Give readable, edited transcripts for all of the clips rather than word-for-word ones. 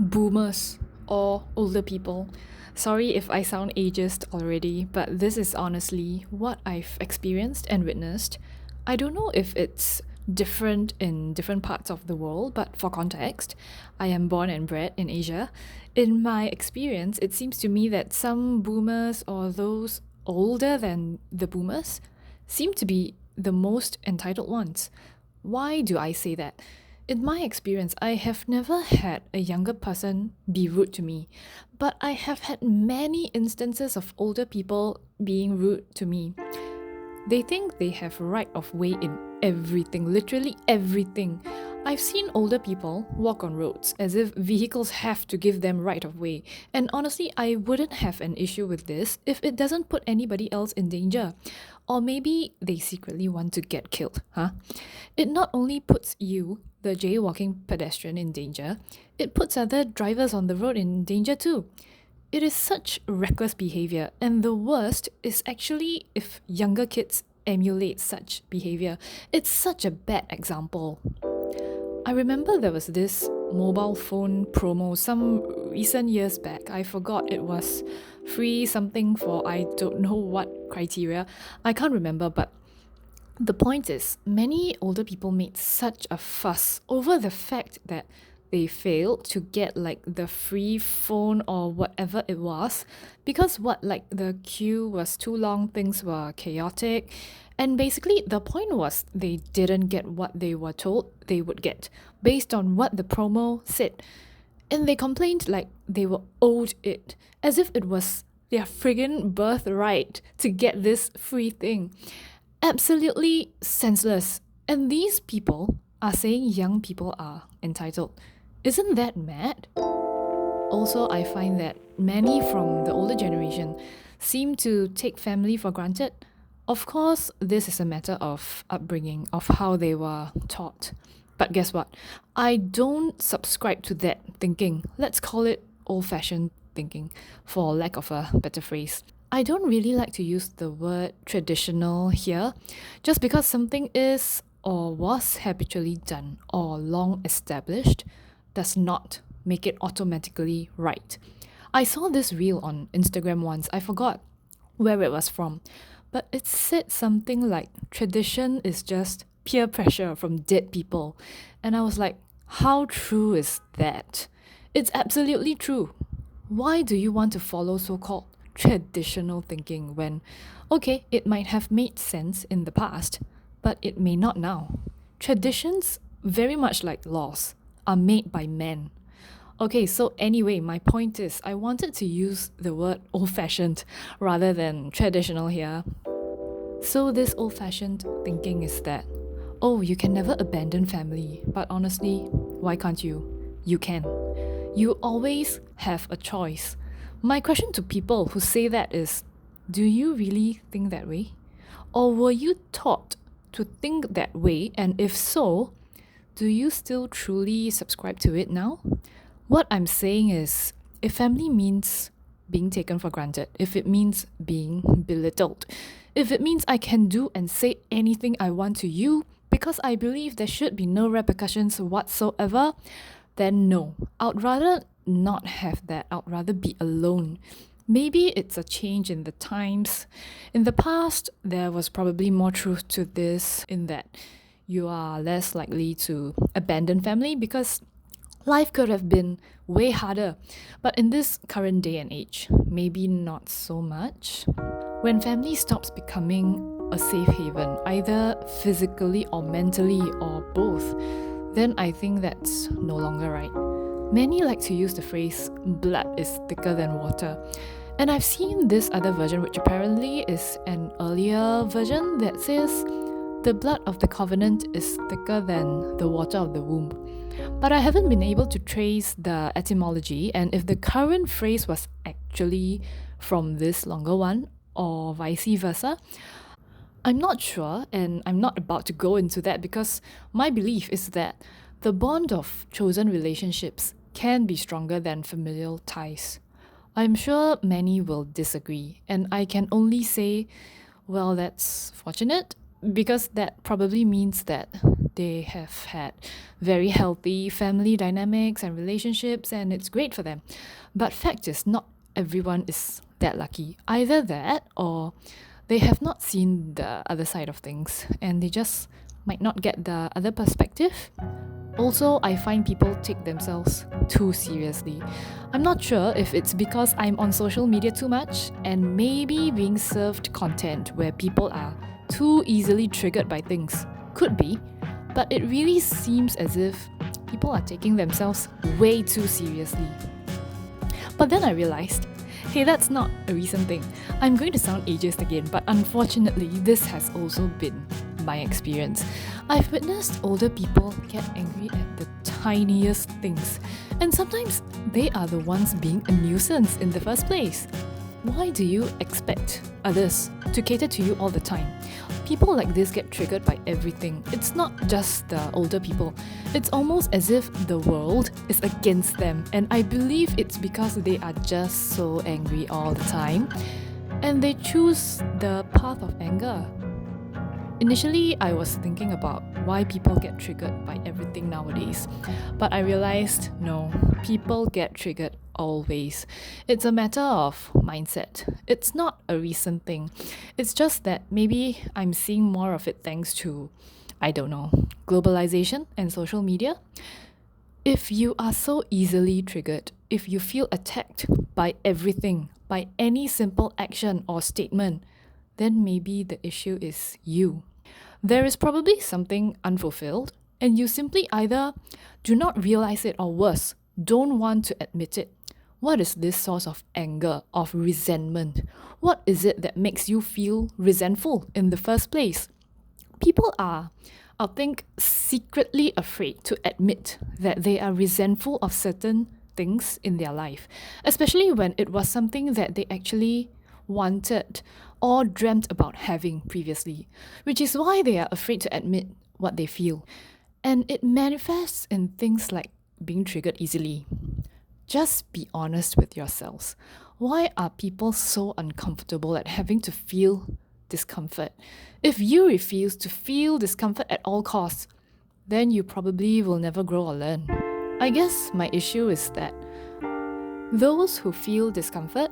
Boomers or older people. Sorry if I sound ageist already, but this is honestly what I've experienced and witnessed. I don't know if it's different in different parts of the world, but for context, I am born and bred in Asia. In my experience, it seems to me that some boomers or those older than the boomers seem to be the most entitled ones. Why do I say that? In my experience, I have never had a younger person be rude to me, but I have had many instances of older people being rude to me. They think they have right of way in everything, literally everything. I've seen older people walk on roads as if vehicles have to give them right of way. And honestly, I wouldn't have an issue with this if it doesn't put anybody else in danger. Or maybe they secretly want to get killed, huh? It not only puts you, the jaywalking pedestrian, in danger, it puts other drivers on the road in danger too. It is such reckless behavior, and the worst is actually if younger kids emulate such behavior. It's such a bad example. I remember there was this mobile phone promo some recent years back. I forgot it was free something for I don't know what criteria. I can't remember, but the point is, many older people made such a fuss over the fact that they failed to get like the free phone or whatever it was because the queue was too long, things were chaotic, and basically the point was they didn't get what they were told they would get based on what the promo said. And they complained like they were owed it, as if it was their friggin' birthright to get this free thing. Absolutely senseless. And these people are saying young people are entitled. Isn't that mad? Also, I find that many from the older generation seem to take family for granted. Of course, this is a matter of upbringing, of how they were taught. But guess what? I don't subscribe to that thinking. Let's call it old fashioned thinking, for lack of a better phrase. I don't really like to use the word traditional here, just because something is or was habitually done or long established does not make it automatically right. I saw this reel on Instagram once, I forgot where it was from, but it said something like tradition is just peer pressure from dead people. And I was like, how true is that? It's absolutely true. Why do you want to follow so called traditional thinking when, okay, it might have made sense in the past, but it may not now? Traditions, very much like laws, are made by men. Okay, so anyway, my point is I wanted to use the word old fashioned rather than traditional here. So, this old fashioned thinking is that, oh, you can never abandon family, but honestly, why can't you? You can. You always have a choice. My question to people who say that is, do you really think that way? Or were you taught to think that way? And if so, do you still truly subscribe to it now? What I'm saying is, if family means being taken for granted, if it means being belittled, if it means I can do and say anything I want to you because I believe there should be no repercussions whatsoever, then no. I'd rather not have that. I'd rather be alone. Maybe it's a change in the times. In the past, there was probably more truth to this in that you are less likely to abandon family because life could have been way harder. But in this current day and age, maybe not so much. When family stops becoming a safe haven, either physically or mentally or both, then I think that's no longer right. Many like to use the phrase, blood is thicker than water. And I've seen this other version, which apparently is an earlier version that says, the blood of the covenant is thicker than the water of the womb. But I haven't been able to trace the etymology, and if the current phrase was actually from this longer one, or vice versa, I'm not sure, and I'm not about to go into that because my belief is that the bond of chosen relationships can be stronger than familial ties. I'm sure many will disagree, and I can only say, well, that's fortunate, because that probably means that they have had very healthy family dynamics and relationships, and it's great for them. But fact is, not everyone is that lucky. Either that, or they have not seen the other side of things, and they just might not get the other perspective. Also, I find people take themselves too seriously. I'm not sure if it's because I'm on social media too much and maybe being served content where people are too easily triggered by things. Could be, but it really seems as if people are taking themselves way too seriously. But then I realized, hey, that's not a recent thing. I'm going to sound ageist again, but unfortunately, this has also been my experience. I've witnessed older people get angry at the tiniest things, and sometimes they are the ones being a nuisance in the first place. Why do you expect others to cater to you all the time? People like this get triggered by everything. It's not just the older people. It's almost as if the world is against them, and I believe it's because they are just so angry all the time, and they choose the path of anger. Initially, I was thinking about why people get triggered by everything nowadays, but I realized no, people get triggered always. It's a matter of mindset. It's not a recent thing. It's just that maybe I'm seeing more of it thanks to, I don't know, globalization and social media. If you are so easily triggered, if you feel attacked by everything, by any simple action or statement, then maybe the issue is you. There is probably something unfulfilled, and you simply either do not realize it or worse, don't want to admit it. What is this source of anger, of resentment? What is it that makes you feel resentful in the first place? People are, I think, secretly afraid to admit that they are resentful of certain things in their life, especially when it was something that they actually wanted or dreamt about having previously, which is why they are afraid to admit what they feel. And it manifests in things like being triggered easily. Just be honest with yourselves. Why are people so uncomfortable at having to feel discomfort? If you refuse to feel discomfort at all costs, then you probably will never grow or learn. I guess my issue is that those who feel discomfort,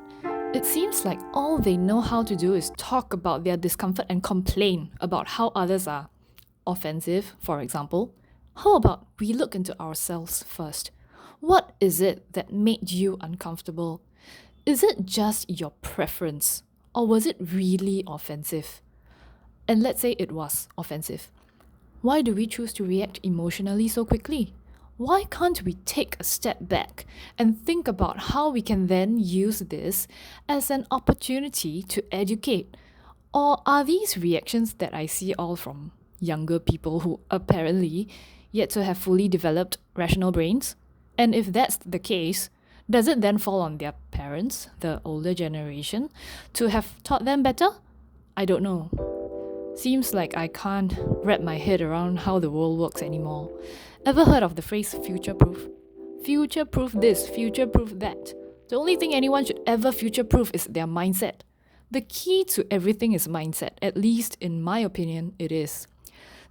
it seems like all they know how to do is talk about their discomfort and complain about how others are offensive, for example. How about we look into ourselves first? What is it that made you uncomfortable? Is it just your preference, or was it really offensive? And let's say it was offensive. Why do we choose to react emotionally so quickly? Why can't we take a step back and think about how we can then use this as an opportunity to educate? Or are these reactions that I see all from younger people who apparently yet to have fully developed rational brains? And if that's the case, does it then fall on their parents, the older generation, to have taught them better? I don't know. Seems like I can't wrap my head around how the world works anymore. Ever heard of the phrase future-proof? Future-proof this, future-proof that. The only thing anyone should ever future-proof is their mindset. The key to everything is mindset, at least in my opinion, it is.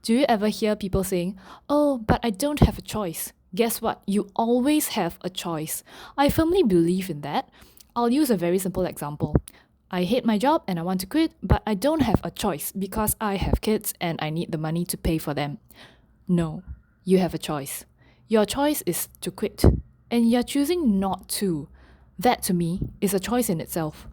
Do you ever hear people saying, "Oh, but I don't have a choice"? Guess what? You always have a choice. I firmly believe in that. I'll use a very simple example. I hate my job and I want to quit, but I don't have a choice because I have kids and I need the money to pay for them. No, you have a choice. Your choice is to quit, and you're choosing not to. That to me is a choice in itself.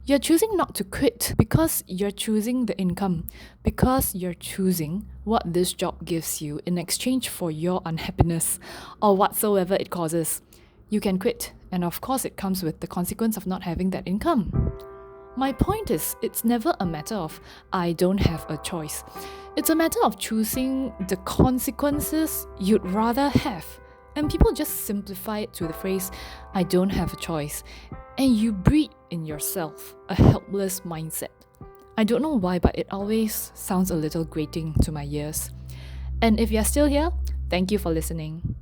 You're choosing not to quit because you're choosing the income, because you're choosing what this job gives you in exchange for your unhappiness or whatsoever it causes. You can quit, and of course it comes with the consequence of not having that income. My point is, it's never a matter of I don't have a choice. It's a matter of choosing the consequences you'd rather have. And people just simplify it to the phrase, I don't have a choice. And you breed in yourself a helpless mindset. I don't know why, but it always sounds a little grating to my ears. And if you're still here, thank you for listening.